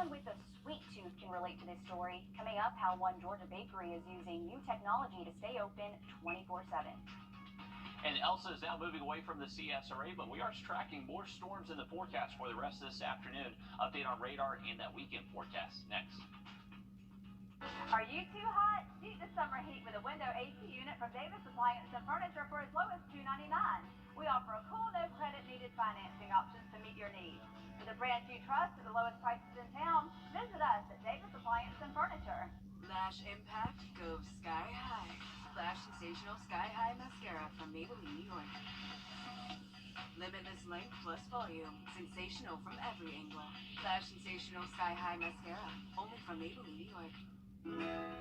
Anyone with a sweet tooth can relate to this story. Coming up, how one Georgia bakery is using new technology to stay open 24/7. And Elsa is now moving away from the CSRA, but we are tracking more storms in the forecast for the rest of this afternoon. Update on radar and that weekend forecast next. Are you too hot? Beat the summer heat with a window AC unit from Davis Appliance and Furniture for as low as $299. We offer a cool, no credit needed financing options to meet your needs. For the brands you trust at the lowest prices in town, visit us at Davis Appliance and Furniture. Lash impact goes sky high. Lash Sensational Sky High Mascara from Maybelline, New York. Limitless length plus volume. Sensational from every angle. Lash Sensational Sky High Mascara. Only from Maybelline, New York.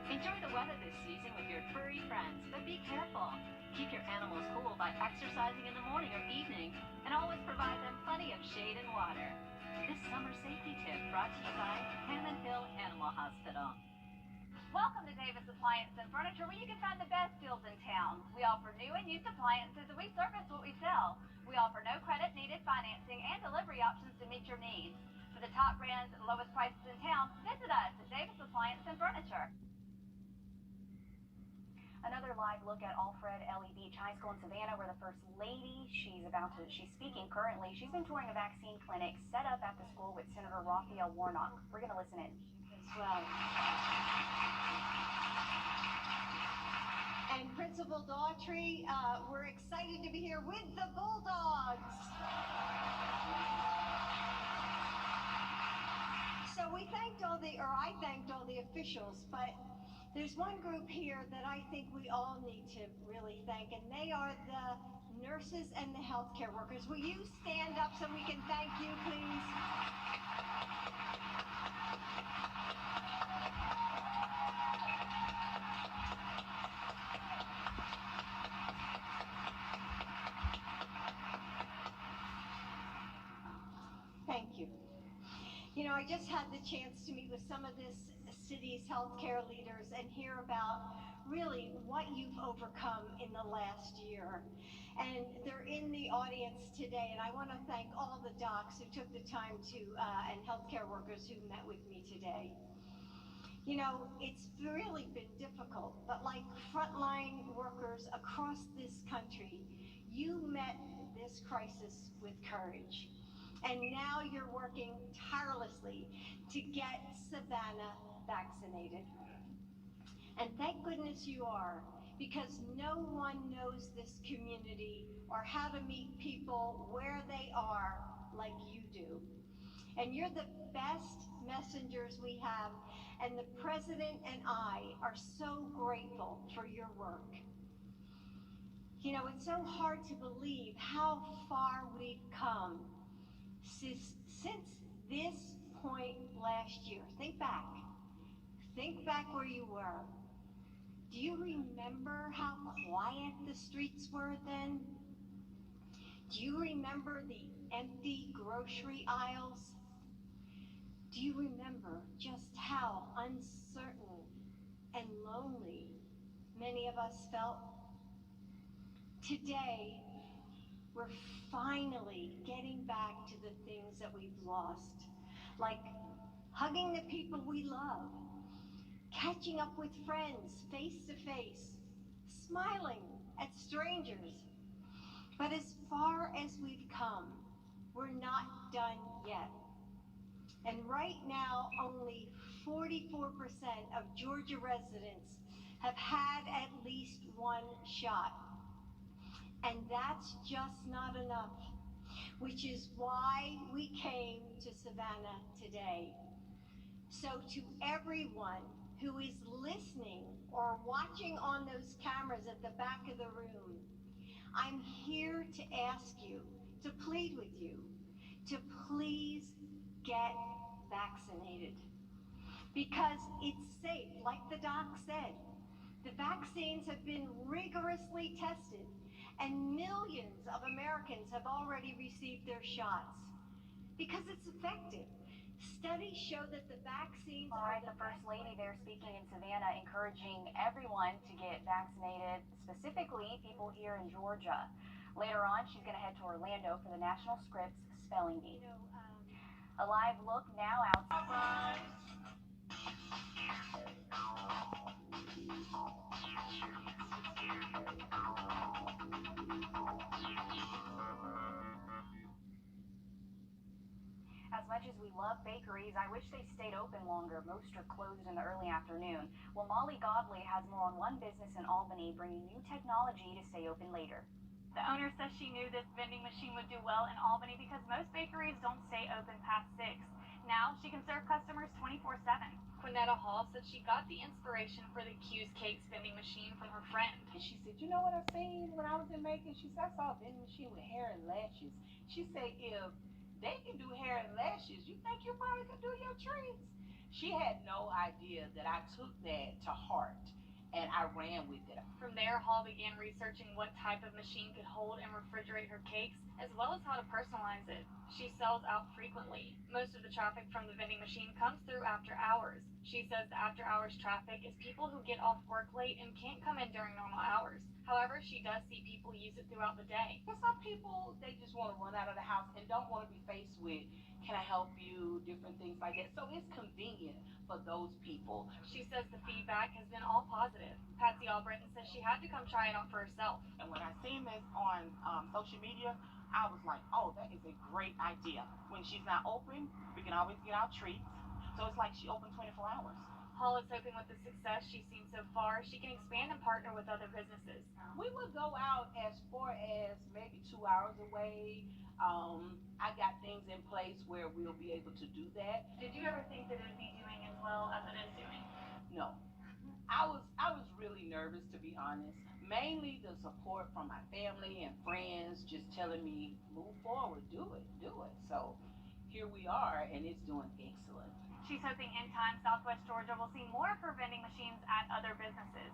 Enjoy the weather this season with your furry friends, but be careful. Keep your animals cool by exercising in the morning or evening, and always provide them plenty of shade and water. This summer safety tip brought to you by Hammond Hill Animal Hospital. Welcome to Davis Appliance and Furniture, where you can find the best deals in town. We offer new and used appliances, and we service what we sell. We offer no credit needed financing and delivery options to meet your needs. For the top brands at the lowest prices in town, visit us at Davis Appliance and Furniture. Another live look at Alfred L.E. Beach High School in Savannah, where the First Lady, she's speaking currently. She's been touring a vaccine clinic set up at the school with Senator Raphael Warnock. We're going to listen in. Well. And Principal Daughtry, we're excited to be here with the Bulldogs. So I thanked all the officials, but there's one group here that I think we all need to really thank, and they are the nurses and the healthcare workers. Will you stand up so we can thank you, please? Thank you. You know, I just had the chance to meet with some of this city's healthcare leaders and hear about really what you've overcome in the last year. And they're in the audience today, and I want to thank all the docs who took the time to, and healthcare workers who met with me today. You know, it's really been difficult, but like frontline workers across this country, you met this crisis with courage. And now you're working tirelessly to get Savannah vaccinated. And thank goodness you are, because no one knows this community or how to meet people where they are like you do. And you're the best messengers we have, and the President and I are so grateful for your work. You know, it's so hard to believe how far we've come since this point last year. Think back where you were. Do you remember how quiet the streets were then? Do you remember the empty grocery aisles? Do you remember just how uncertain and lonely many of us felt? Today, we're finally getting back to the things that we've lost, like hugging the people we love, catching up with friends face to face, smiling at strangers. But as far as we've come, we're not done yet. And right now, only 44% of Georgia residents have had at least one shot. And that's just not enough, which is why we came to Savannah today. So to everyone who is listening or watching on those cameras at the back of the room, I'm here to ask you, to plead with you, to please get vaccinated. Because it's safe, like the doc said. The vaccines have been rigorously tested, and millions of Americans have already received their shots because it's effective. Studies show that the vaccines All right, the First Lady there speaking in Savannah, encouraging everyone to get vaccinated, specifically people here in Georgia. Later on, she's going to head to Orlando for the National Scripps Spelling Bee. A live look now outside. As much as we love bakeries, I wish they stayed open longer. Most are closed in the early afternoon. Well, Molly Godley has more on one business in Albany bringing new technology to stay open later. The owner says she knew this vending machine would do well in Albany because most bakeries don't stay open past 6. Now she can serve customers 24/7. Quinetta Hall said she got the inspiration for the Q's Cakes vending machine from her friend. And she said, you know what I seen when I was in Macon? She said, I saw a vending machine with hair and lashes. She said, if they can do hair and lashes, you think you probably can do your trees? She had no idea that I took that to heart and I ran with it. From there, Hall began researching what type of machine could hold and refrigerate her cakes, as well as how to personalize it. She sells out frequently. Most of the traffic from the vending machine comes through after hours. She says the after hours traffic is people who get off work late and can't come in during normal hours. However, she does see people use it throughout the day. For some people, they just want to run out of the house and don't want to be faced with, can I help you, different things like that. So it's convenient for those people. She says the feedback has been all positive. Patsy Albritton says she had to come try it out for herself. And when I seen this on social media, I was like, oh, that is a great idea. When she's not open, we can always get our treats. So it's like she opened 24 hours. Hall is hoping with the success she's seen so far, she can expand and partner with other businesses. We would go out as far as maybe 2 hours away. I got things in place where we'll be able to do that. Did you ever think that it would be doing as well as it is doing? No. I was really nervous, to be honest. Mainly the support from my family and friends just telling me, move forward, do it. So here we are, and it's doing excellent. She's hoping in time Southwest Georgia will see more of her vending machines at other businesses.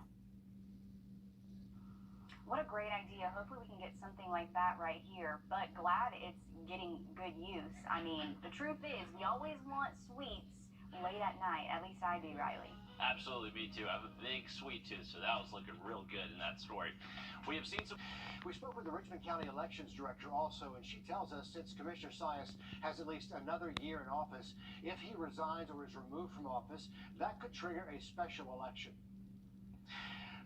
What a great idea. Hopefully we can get something like that right here, but glad it's getting good use. I mean, the truth is, we always want sweets late at night. At least I do, Riley. Absolutely, me too. I have a big sweet tooth, so that was looking real good in that story. We have seen some... We spoke with the Richmond County Elections Director also, and she tells us since Commissioner Sias has at least another year in office, if he resigns or is removed from office, that could trigger a special election.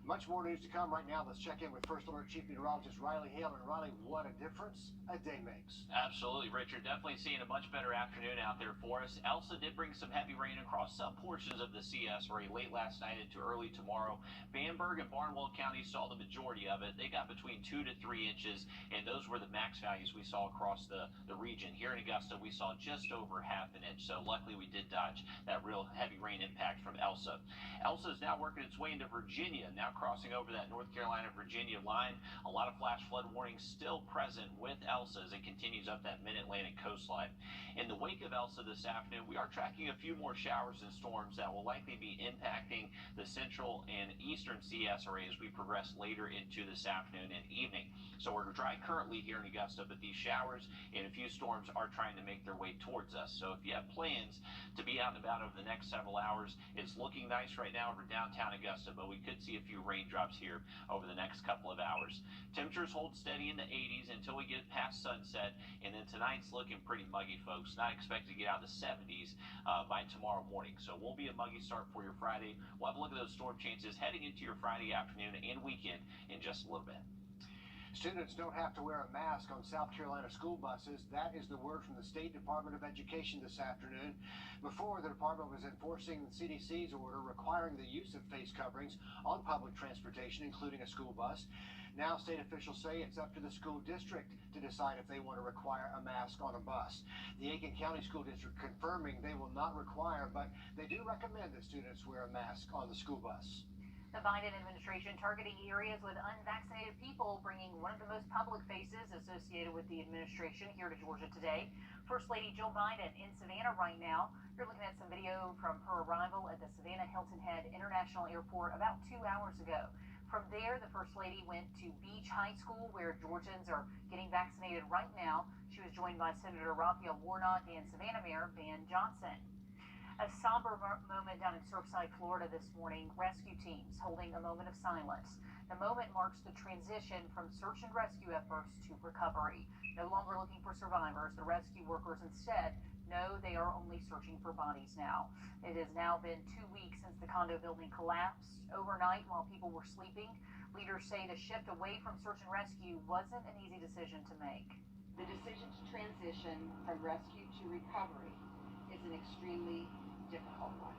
Much more news to come. Right now, let's check in with First Alert Chief Meteorologist Riley Hale. And Riley, what a difference a day makes. Absolutely, Richard. Definitely seeing a much better afternoon out there for us. Elsa did bring some heavy rain across some portions of the CSRA late last night into early tomorrow. Bamberg and Barnwell counties saw the majority of it. They got between 2 to 3 inches, and those were the max values we saw across the region. Here in Augusta, we saw just over ½ an inch, so luckily we did dodge that real heavy rain impact from Elsa. Elsa is now working its way into Virginia, now crossing over that North Carolina-Virginia line. A lot of flash flood warnings still present with Elsa as it continues up that mid-Atlantic coastline. In the wake of Elsa this afternoon, we are tracking a few more showers and storms that will likely be impacting the central and eastern CSRA as we progress later into this afternoon and evening. So we're dry currently here in Augusta, but these showers and a few storms are trying to make their way towards us. So if you have plans to be out and about over the next several hours, it's looking nice right now over downtown Augusta, but we could see a few raindrops here over the next couple of hours. Temperatures hold steady in the 80s until we get past sunset, and then tonight's looking pretty muggy, folks. Not expected to get out of the 70s by tomorrow morning. So it won't be a muggy start for your Friday. We'll have a look at those storm chances heading into your Friday afternoon and weekend in just a little bit. Students don't have to wear a mask on South Carolina school buses. That is the word from the State Department of Education this afternoon. Before, the department was enforcing the CDC's order requiring the use of face coverings on public transportation, including a school bus. Now, state officials say it's up to the school district to decide if they want to require a mask on a bus. The Aiken County School District confirming they will not require, but they do recommend that students wear a mask on the school bus. The Biden administration targeting areas with unvaccinated people, bringing one of the most public faces associated with the administration here to Georgia today. First Lady Jill Biden in Savannah right now. You're looking at some video from her arrival at the Savannah Hilton Head International Airport about 2 hours ago. From there, the First Lady went to Beach High School, where Georgians are getting vaccinated right now. She was joined by Senator Raphael Warnock and Savannah Mayor Van Johnson. A somber moment down in Surfside, Florida this morning. Rescue teams holding a moment of silence. The moment marks the transition from search and rescue efforts to recovery. No longer looking for survivors, the rescue workers instead no, they are only searching for bodies now. It has now been 2 weeks since the condo building collapsed. Overnight, while people were sleeping, leaders say the shift away from search and rescue wasn't an easy decision to make. The decision to transition from rescue to recovery is an extremely difficult one,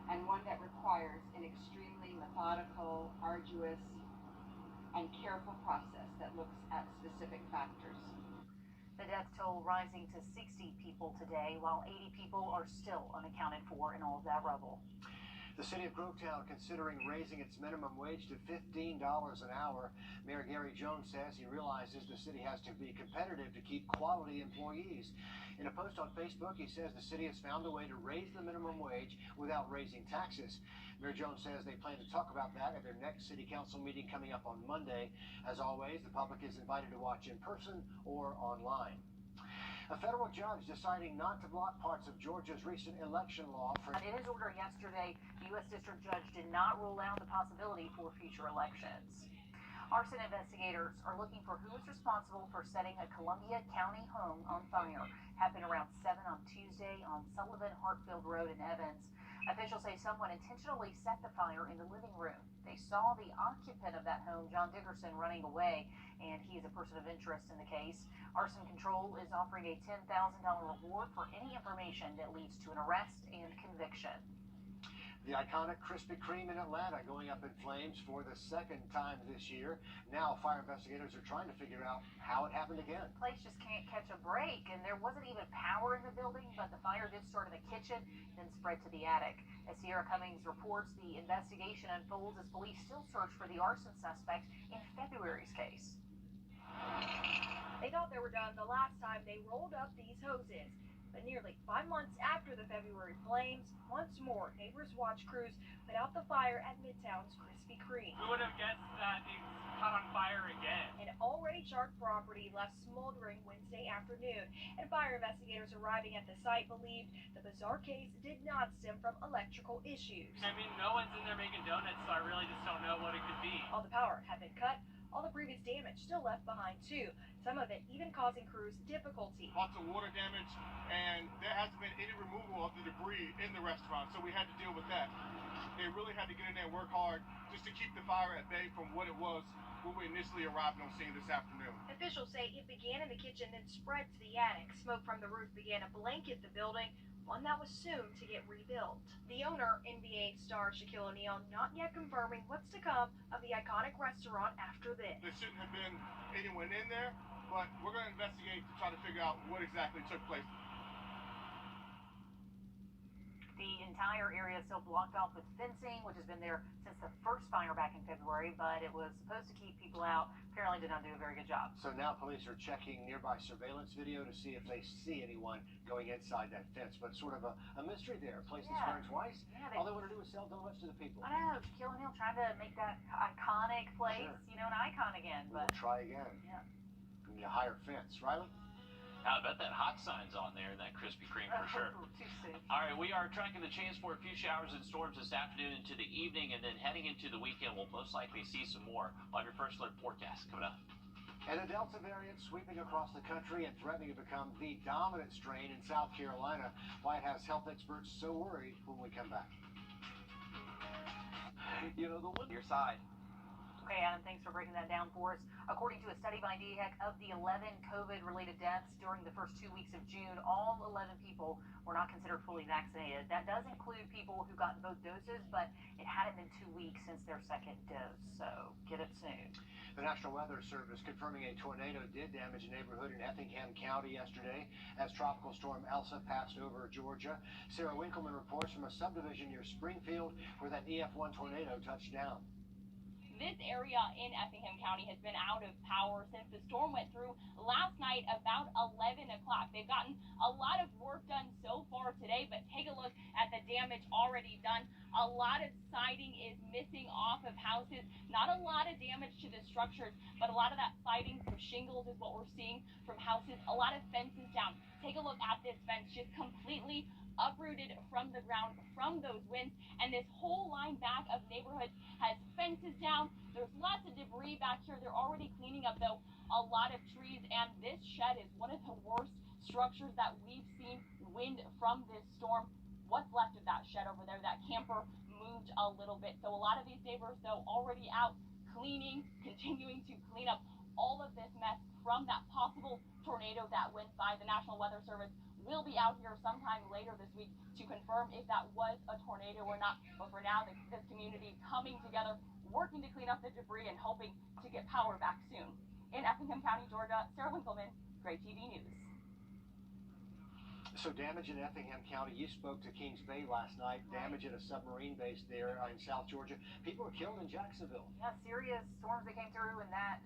and one that requires an extremely methodical, arduous, and careful process that looks at specific factors. The death toll rising to 60 people today, while 80 people are still unaccounted for in all of that rubble. The city of Grovetown considering raising its minimum wage to $15 an hour. Mayor Gary Jones says he realizes the city has to be competitive to keep quality employees. In a post on Facebook, he says the city has found a way to raise the minimum wage without raising taxes. Mayor Jones says they plan to talk about that at their next city council meeting coming up on Monday. As always, the public is invited to watch in person or online. A federal judge deciding not to block parts of Georgia's recent election law for... In his order yesterday, the U.S. District Judge did not rule out the possibility for future elections. Arson investigators are looking for who is responsible for setting a Columbia County home on fire. Happened around 7 on Tuesday on Sullivan Hartfield Road in Evans. Officials say someone intentionally set the fire in the living room. They saw the occupant of that home, John Dickerson, running away, and he is a person of interest in the case. Arson Control is offering a $10,000 reward for any information that leads to an arrest and conviction. The iconic Krispy Kreme in Atlanta going up in flames for the second time this year. Now fire investigators are trying to figure out how it happened again. The place just can't catch a break, and there wasn't even power in the building, but the fire did start in the kitchen, then spread to the attic. As Sierra Cummings reports, the investigation unfolds as police still search for the arson suspect in February's case. They thought they were done the last time they rolled up these hoses. But nearly 5 months after the February flames, once more, neighbors watch crews put out the fire at Midtown's Krispy Kreme. Who would have guessed that it's caught on fire again? An already charred property left smoldering Wednesday afternoon, and fire investigators arriving at the site believed the bizarre case did not stem from electrical issues. I mean, no one's in there making donuts, so I really just don't know what it could be. All the power had been cut, all the previous damage still left behind too, some of it even causing crews difficulty. Lots of water damage, and there hasn't been any removal of the debris in the restaurant, so we had to deal with that. They really had to get in there and work hard just to keep the fire at bay from what it was when we initially arrived on scene this afternoon. Officials say it began in the kitchen and spread to the attic. Smoke from the roof began to blanket the building, one that was soon to get rebuilt. The owner, NBA star Shaquille O'Neal, not yet confirming what's to come of the iconic restaurant after this. There shouldn't have been anyone in there, but we're going to investigate to try to figure out what exactly took place. The entire area is still blocked off with fencing, which has been there since the first fire back in February, but it was supposed to keep people out. Apparently did not do a very good job. So now police are checking nearby surveillance video to see if they see anyone going inside that fence. But sort of a mystery there. A place that's burned twice. Yeah, all they want to do is sell donuts to the people. I know. Shaquille O'Neal trying to make that iconic place, an icon again. But we'll try again. Yeah. We need a higher fence. Riley? I bet that hot sign's on there in that Krispy Kreme for sure. Too soon. All right, we are tracking the chance for a few showers and storms this afternoon into the evening, and then heading into the weekend, we'll most likely see some more. We'll have your first alert forecast coming up. And the Delta variant sweeping across the country and threatening to become the dominant strain in South Carolina. Why it has health experts so worried when we come back. You know, the one your side. Okay, Adam, thanks for breaking that down for us. According to a study by DHEC, of the 11 COVID-related deaths during the first 2 weeks of June, all 11 people were not considered fully vaccinated. That does include people who got both doses, but it hadn't been 2 weeks since their second dose, so get it soon. The National Weather Service confirming a tornado did damage a neighborhood in Effingham County yesterday as Tropical Storm Elsa passed over Georgia. Sarah Winkleman reports from a subdivision near Springfield where that EF1 tornado touched down. This area in Effingham County has been out of power since the storm went through last night about 11 o'clock. They've gotten a lot of work done so far today, but take a look at the damage already done. A lot of siding is missing off of houses. Not a lot of damage to the structures, but a lot of that siding from shingles is what we're seeing from houses. A lot of fences down. Take a look at this fence, just completely uprooted from the ground from those winds, and this whole line back of neighborhoods has fences down. There's lots of debris back here. They're already cleaning up, though, a lot of trees, and this shed is one of the worst structures that we've seen wind from this storm. What's left of that shed over there, that camper, moved a little bit. So a lot of these neighbors, though, already out cleaning, continuing to clean up all of this mess from that possible tornado that went by. The National Weather Service will be out here sometime later this week to confirm if that was a tornado or not. But for now, this community coming together, working to clean up the debris and hoping to get power back soon. In Effingham County, Georgia, Sarah Winkleman, Great TV News. So damage in Effingham County. You spoke to Kings Bay last night. Damage at a submarine base there in South Georgia. People were killed in Jacksonville. Yeah, serious storms that came through, and that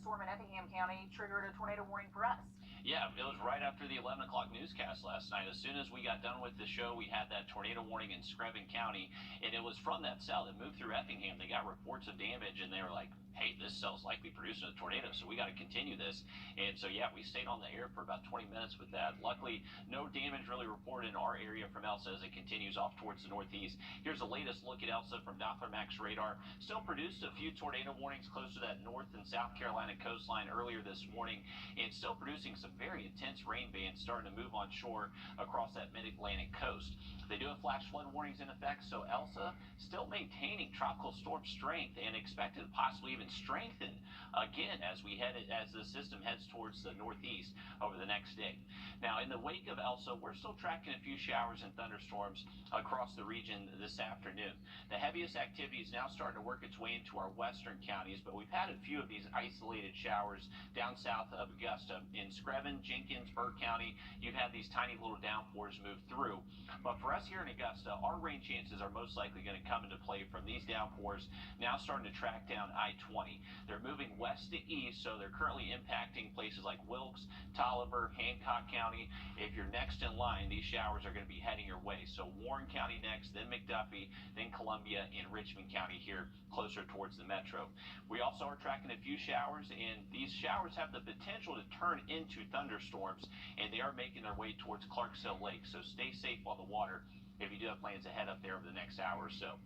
storm in Effingham County triggered a tornado warning for us. Yeah, it was right after the 11 o'clock newscast last night. As soon as we got done with the show, we had that tornado warning in Screven County, and it was from that cell that moved through Effingham. They got reports of damage, and they were like, hey, this cell's likely producing a tornado, so we got to continue this. And so, yeah, we stayed on the air for about 20 minutes with that. Luckily, no damage really reported in our area from Elsa as it continues off towards the northeast. Here's the latest look at Elsa from Doppler Max radar. Still produced a few tornado warnings close to that North and South Carolina coastline earlier this morning, and still producing some very intense rain bands starting to move on shore across that mid-Atlantic coast. They do have flash flood warnings in effect, so Elsa still maintaining tropical storm strength and expected to possibly even strengthen again as the system heads towards the northeast over the next day. Now, in the wake of Elsa, we're still tracking a few showers and thunderstorms across the region this afternoon. The heaviest activity is now starting to work its way into our western counties, but we've had a few of these isolated showers down south of Augusta. In Screven, Jenkins, Burke County, you've had these tiny little downpours move through. But for us here in Augusta, our rain chances are most likely going to come into play from these downpours now starting to track down I-20. They're moving west to east, so they're currently impacting places like Wilkes, Tolliver, Hancock County. If you're next in line, these showers are going to be heading your way. So Warren County next, then McDuffie, then Columbia, and Richmond County here closer towards the metro. We also are tracking a few showers, and these showers have the potential to turn into thunderstorms, and they are making their way towards Clarksville Lake. So stay safe on the water if you do have plans to head up there over the next hour or so.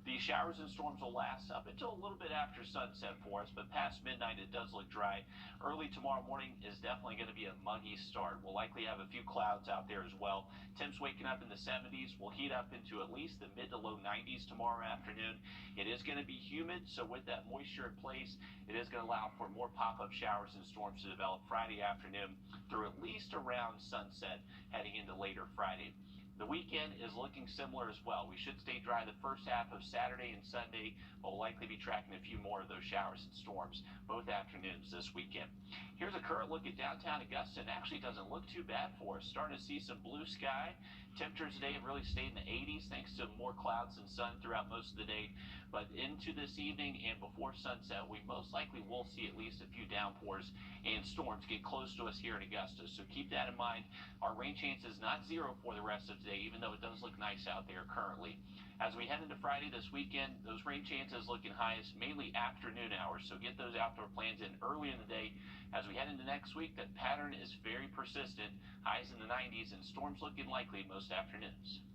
These showers and storms will last up until a little bit after sunset for us, but past midnight it does look dry. Early tomorrow morning is definitely going to be a muggy start. We'll likely have a few clouds out there as well. Temps waking up in the 70s. We'll heat up into at least the mid to low 90s tomorrow afternoon. It is going to be humid, so with that moisture in place, it is going to allow for more pop-up showers and storms to develop Friday afternoon through at least around sunset heading into later Friday. The weekend is looking similar as well. We should stay dry the first half of Saturday and Sunday, but we'll likely be tracking a few more of those showers and storms both afternoons this weekend. Here's a current look at downtown Augusta. It actually doesn't look too bad for us. Starting to see some blue sky. Temperatures today have really stayed in the 80s thanks to more clouds and sun throughout most of the day. But into this evening and before sunset, we most likely will see at least a few downpours and storms get close to us here in Augusta. So keep that in mind. Our rain chance is not zero for the rest of today, even though it does look nice out there currently. As we head into Friday this weekend, those rain chances looking highest mainly afternoon hours. So get those outdoor plans in early in the day. As we head into next week, that pattern is very persistent. Highs in the 90s and storms looking likely most afternoons.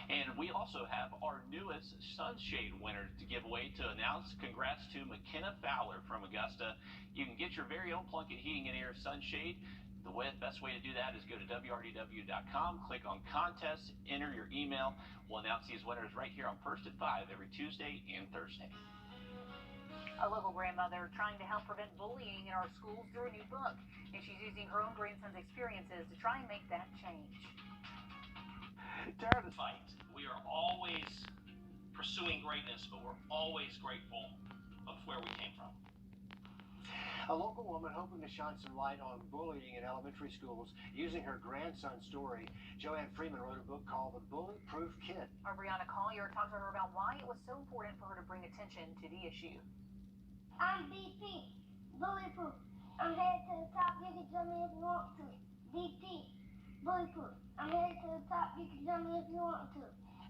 And we also have our newest sunshade winner to give away to announce. Congrats to McKenna Fowler from Augusta. You can get your very own Plunkett Heating and Air sunshade. The best way to do that is go to wrdw.com, click on contests, enter your email. We'll announce these winners right here on First at 5 every Tuesday and Thursday. A local grandmother trying to help prevent bullying in our schools through a new book, and she's using her own grandson's experiences to try and make that change. Tired of fight. We are always pursuing greatness, but we're always grateful of where we came from. A local woman hoping to shine some light on bullying in elementary schools using her grandson's story. Joanne Freeman wrote a book called The Bully-Proof Kid. Our Brianna Collier talked to her about why it was so important for her to bring attention to the issue. I'm BP, bullyproof. I'm headed to the top. You can jump me if you want to. BP, bullyproof. I'm headed to the top. You can jump me if you want to.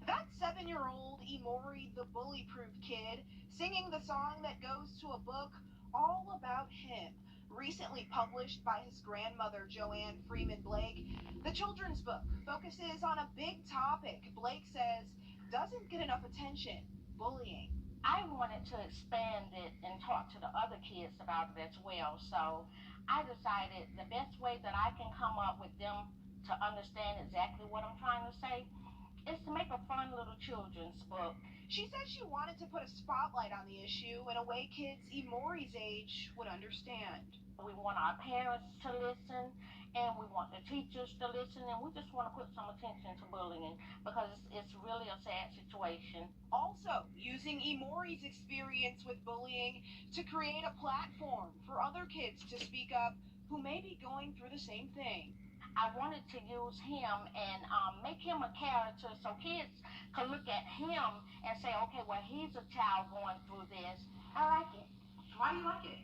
That's 7-year-old Imori, the bully-proof kid, singing the song that goes to a book all about him. Recently published by his grandmother, Joanne Freeman Blake, the children's book focuses on a big topic Blake says doesn't get enough attention: bullying. I wanted to expand it and talk to the other kids about it as well. So I decided the best way that I can come up with them to understand exactly what I'm trying to say, is to make a fun little children's book. She said she wanted to put a spotlight on the issue in a way kids Imori's age would understand. We want our parents to listen, and we want the teachers to listen, and we just want to put some attention to bullying because it's really a sad situation. Also, using Imori's experience with bullying to create a platform for other kids to speak up who may be going through the same thing. I wanted to use him and make him a character so kids can look at him and say, okay, well, he's a child going through this. I like it. Why do you like it?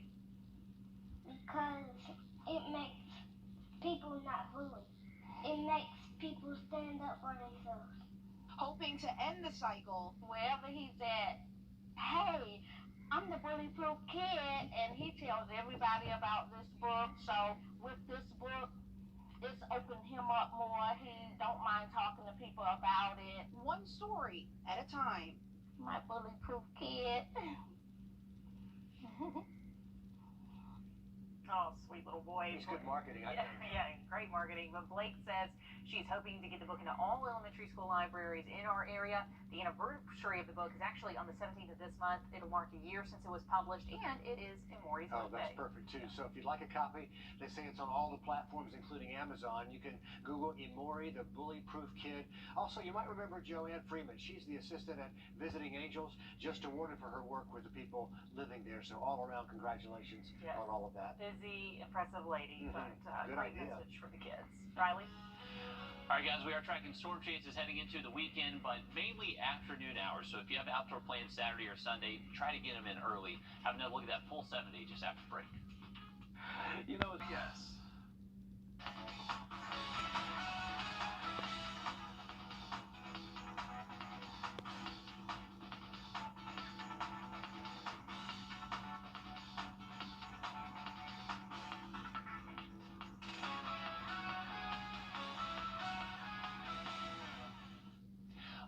Because it makes people not bully. It makes people stand up for themselves. Hoping to end the cycle. Wherever he's at, hey, I'm the bully-proof kid, and he tells everybody about this book. So with this book, it's opened him up more. He don't mind talking to people about it. One story at a time. My bully-proof kid. Oh, sweet little boy. It's good marketing, I think. Yeah, great marketing. But Blake says she's hoping to get the book into all elementary school libraries in our area. The anniversary of the book is actually on the 17th of this month. It'll mark a year since it was published, and it is Imori's birthday. Oh, that's perfect, too. So if you'd like a copy, they say it's on all the platforms, including Amazon. You can Google Imori, the Bully-Proof Kid. Also, you might remember Joanne Freeman. She's the assistant at Visiting Angels, just awarded for her work with the people living there. So all around, congratulations on all of that. Busy, impressive lady, but Good great idea. message for the kids. Riley? All right, guys, we are tracking storm chances heading into the weekend, but mainly afternoon hours. So if you have outdoor plans Saturday or Sunday, try to get them in early. Have another look at that full 7-day just after break. You know, yes.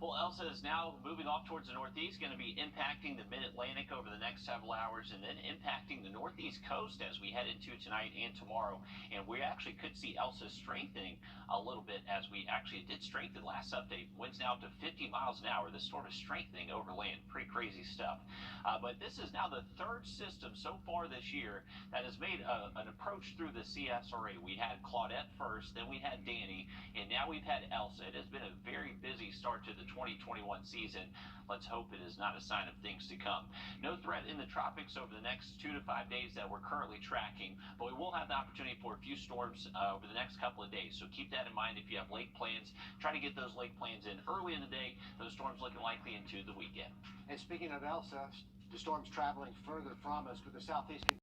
Well, Elsa is now moving off towards the northeast, going to be impacting the mid-Atlantic over the next several hours and then impacting the northeast coast as we head into tonight and tomorrow. And we actually could see Elsa strengthening a little bit as we actually did strengthen last update. Winds now up to 50 miles an hour. This sort of strengthening over land. Pretty crazy stuff. But this is now the third system so far this year that has made an approach through the CSRA. We had Claudette first, then we had Danny, and now we've had Elsa. It has been a very busy start to the 2021 season. Let's hope it is not a sign of things to come. No threat in the tropics over the next 2 to 5 days that we're currently tracking, but we will have the opportunity for a few storms over the next couple of days. So keep that in mind if you have lake plans. Try to get those lake plans in early in the day. Those storms looking likely into the weekend. And speaking of Elsa, the storm's traveling further from us, but the southeast